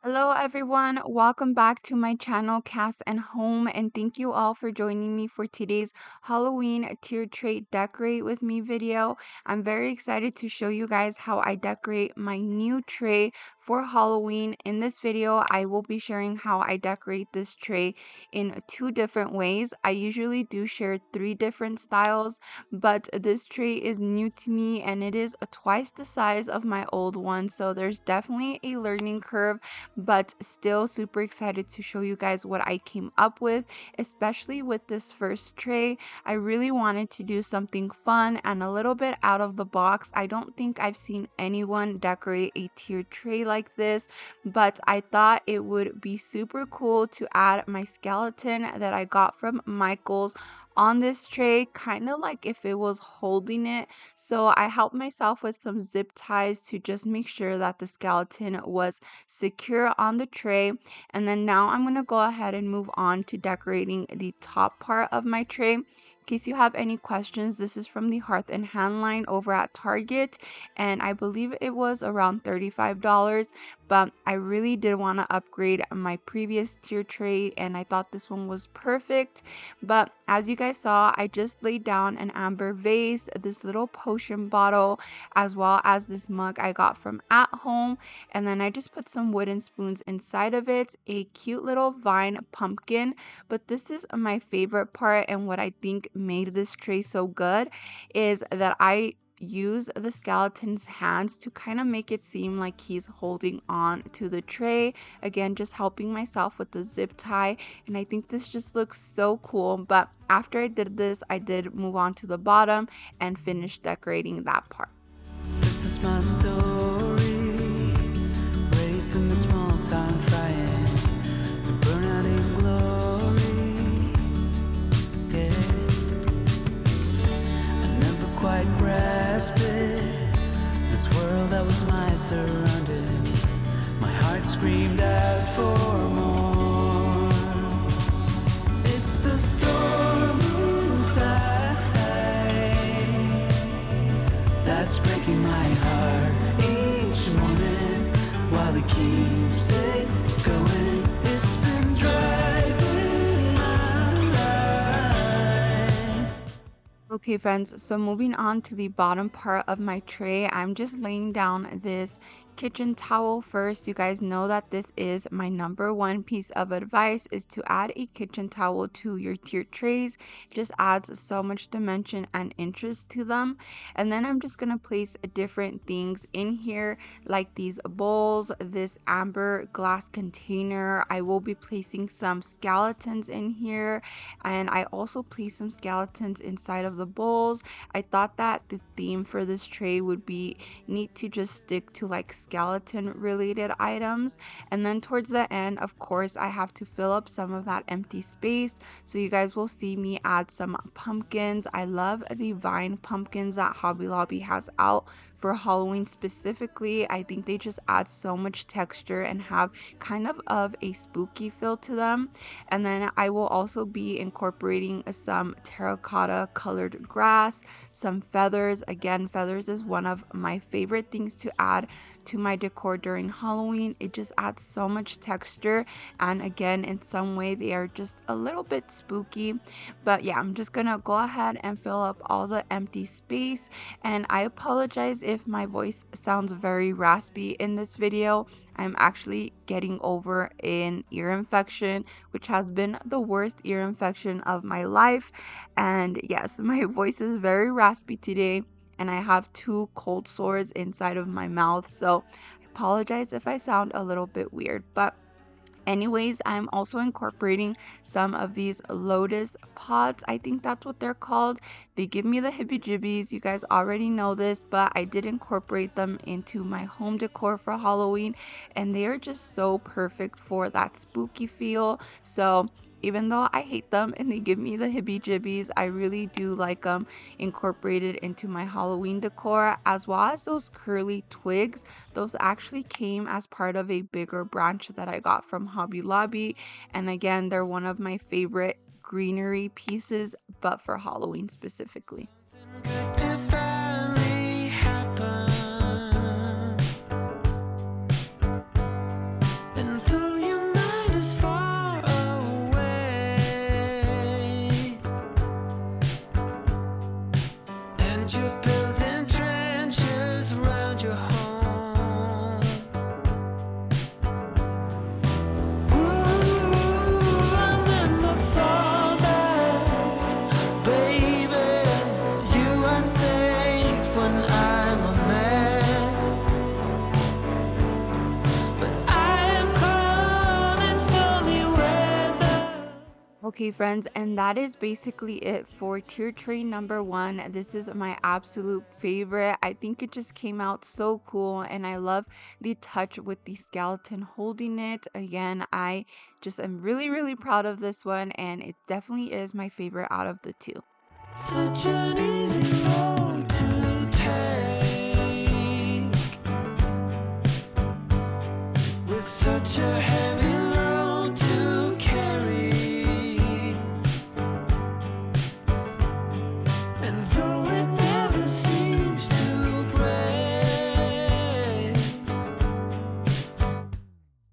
Hello everyone, welcome back to my channel Cast and Home, and thank you all for joining me for today's Halloween tier tray decorate with me video. I'm very excited to show you guys how I decorate my new tray for Halloween. In this video, I will be sharing how I decorate this tray in two different ways. I usually do share three different styles, but this tray is new to me and it is twice the size of my old one, so there's definitely a learning curve, but still super excited to show you guys what I came up with, especially with this first tray. I really wanted to do something fun and a little bit out of the box. I don't think I've seen anyone decorate a tiered tray like this, but I thought it would be super cool to add my skeleton that I got from Michaels on this tray, kind of like if it was holding it. So I helped myself with some zip ties to just make sure that the skeleton was secure on the tray. And then now I'm going to go ahead and move on to decorating the top part of my tray. In case you have any questions, this is from the Hearth and Hand line over at Target, and I believe it was around $35, but I really did want to upgrade my previous tier tray and I thought this one was perfect. But as you guys saw, I just laid down an amber vase, this little potion bottle, as well as this mug I got from At Home, and then I just put some wooden spoons inside of it, a cute little vine pumpkin. But this is my favorite part, and what I think made this tray so good is that I use the skeleton's hands to kind of make it seem like he's holding on to the tray, again just helping myself with the zip tie, and I think this just looks so cool. But after I did this, I did move on to the bottom and finish decorating that part. This is my story, raised in a small town trying to burn out in glory. Yeah, I never quite grasped it, this world that was my surroundings. My heart screamed out for more. It's the storm inside that's breaking my heart each morning while it keeps it going. It's been driving my life. Okay friends, so moving on to the bottom part of my tray, I'm just laying down this kitchen towel first. You guys know that this is my number one piece of advice, is to add a kitchen towel to your tiered trays. It just adds so much dimension and interest to them. And then I'm just gonna place different things in here, like these bowls, this amber glass container. I will be placing some skeletons in here, and I also placed some skeletons inside of the bowls. I thought that the theme for this tray would be neat to just stick to like skeleton related items. And then towards the end, of course, I have to fill up some of that empty space, so you guys will see me add some pumpkins. I love the vine pumpkins that Hobby Lobby has out for Halloween specifically. I think they just add so much texture and have kind of a spooky feel to them. And then I will also be incorporating some terracotta colored grass, some feathers. Again, feathers is one of my favorite things to add to my decor during Halloween. It just adds so much texture, and again, in some way they are just a little bit spooky. But yeah, I'm just gonna go ahead and fill up all the empty space, and I apologize if my voice sounds very raspy in this video. I'm actually getting over an ear infection, which has been the worst ear infection of my life. And yes, my voice is very raspy today, and I have two cold sores inside of my mouth. So I apologize if I sound a little bit weird. But anyways, I'm also incorporating some of these lotus pods. I think that's what they're called. They give me the heebie-jeebies. You guys already know this, but I did incorporate them into my home decor for Halloween, and they are just so perfect for that spooky feel. So even though I hate them and they give me the heebie-jeebies, I really do like them incorporated into my Halloween decor, as well as those curly twigs. Those actually came as part of a bigger branch that I got from Hobby Lobby, and again, they're one of my favorite greenery pieces, but for Halloween specifically. Good to finally happen, and and you're building trenches around your home. Ooh, I'm in the fallback, baby. You are safe when I'm a mess, but I am caught in stormy weather. Okay, friends, and that is basically it for tier tray number 1. This is my absolute favorite. I think it just came out so cool, and I love the touch with the skeleton holding it. Again, I just am really, really proud of this one, and it definitely is my favorite out of the two. Such an easy road to take, with such a heavy load to carry. And though it never seems to break,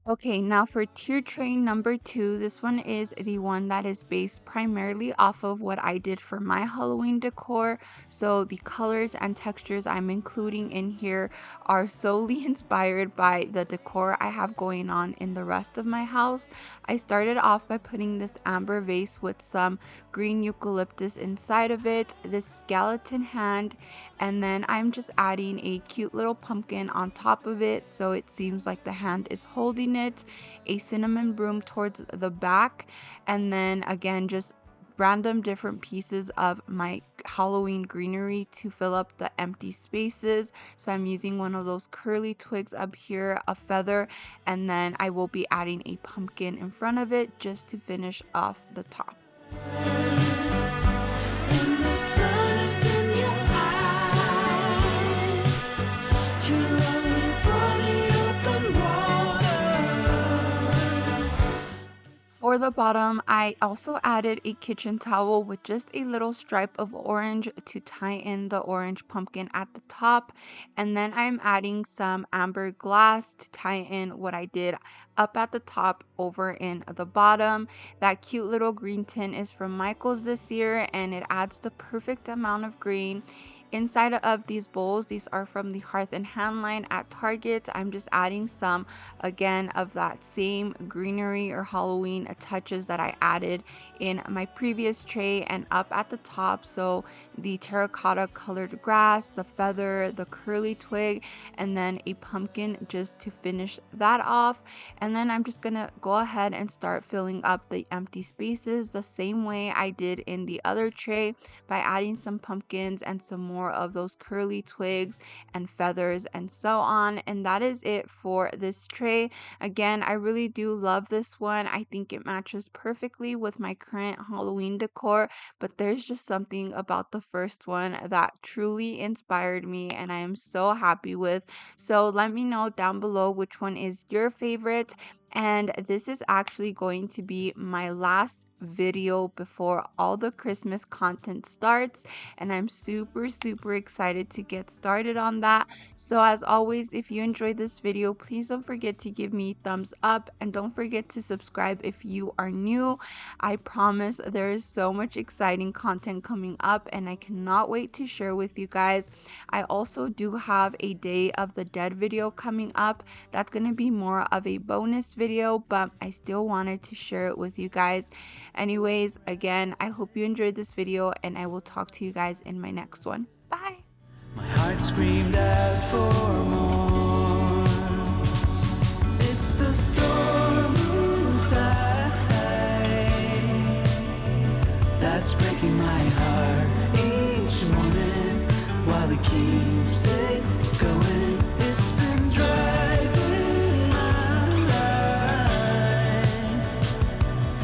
Okay, now for tier tray number 2, this one is the one that is based primarily off of what I did for my Halloween decor. So the colors and textures I'm including in here are solely inspired by the decor I have going on in the rest of my house. I started off by putting this amber vase with some green eucalyptus inside of it, this skeleton hand, and then I'm just adding a cute little pumpkin on top of it so it seems like the hand is holding it, a cinnamon broom towards the back, and then again just random different pieces of my Halloween greenery to fill up the empty spaces. So I'm using one of those curly twigs up here, a feather, and then I will be adding a pumpkin in front of it just to finish off the top. and the sun is in your eyes, you're longing for the open water. For the bottom, I also added a kitchen towel with just a little stripe of orange to tie in the orange pumpkin at the top. And then I'm adding some amber glass to tie in what I did up at the top over in the bottom. That cute little green tin is from Michaels this year, and it adds the perfect amount of green. Inside of these bowls, these are from the Hearth and Hand line at Target. I'm just adding some, again, of that same greenery or Halloween touches that I added in my previous tray and up at the top. So the terracotta colored grass, the feather, the curly twig, and then a pumpkin just to finish that off. And then I'm just gonna go ahead and start filling up the empty spaces the same way I did in the other tray by adding some pumpkins and some more of those curly twigs and feathers and so on. And that is it for this tray. Again, I really do love this one. I think it matches perfectly with my current Halloween decor, but there's just something about the first one that truly inspired me and I am so happy with. So let me know down below which one is your favorite. And this is actually going to be my last video before all the Christmas content starts, and I'm super excited to get started on that. So as always, if you enjoyed this video, please don't forget to give me a thumbs up and don't forget to subscribe if you are new. I promise there is so much exciting content coming up and I cannot wait to share with you guys. I also do have a Day of the Dead video coming up. That's going to be more of a bonus video, but I still wanted to share it with you guys. Anyways, again, I hope you enjoyed this video and I will talk to you guys in my next one. Bye! My heart screamed out for more. It's the storm inside that's breaking my heart each morning while it keeps it going.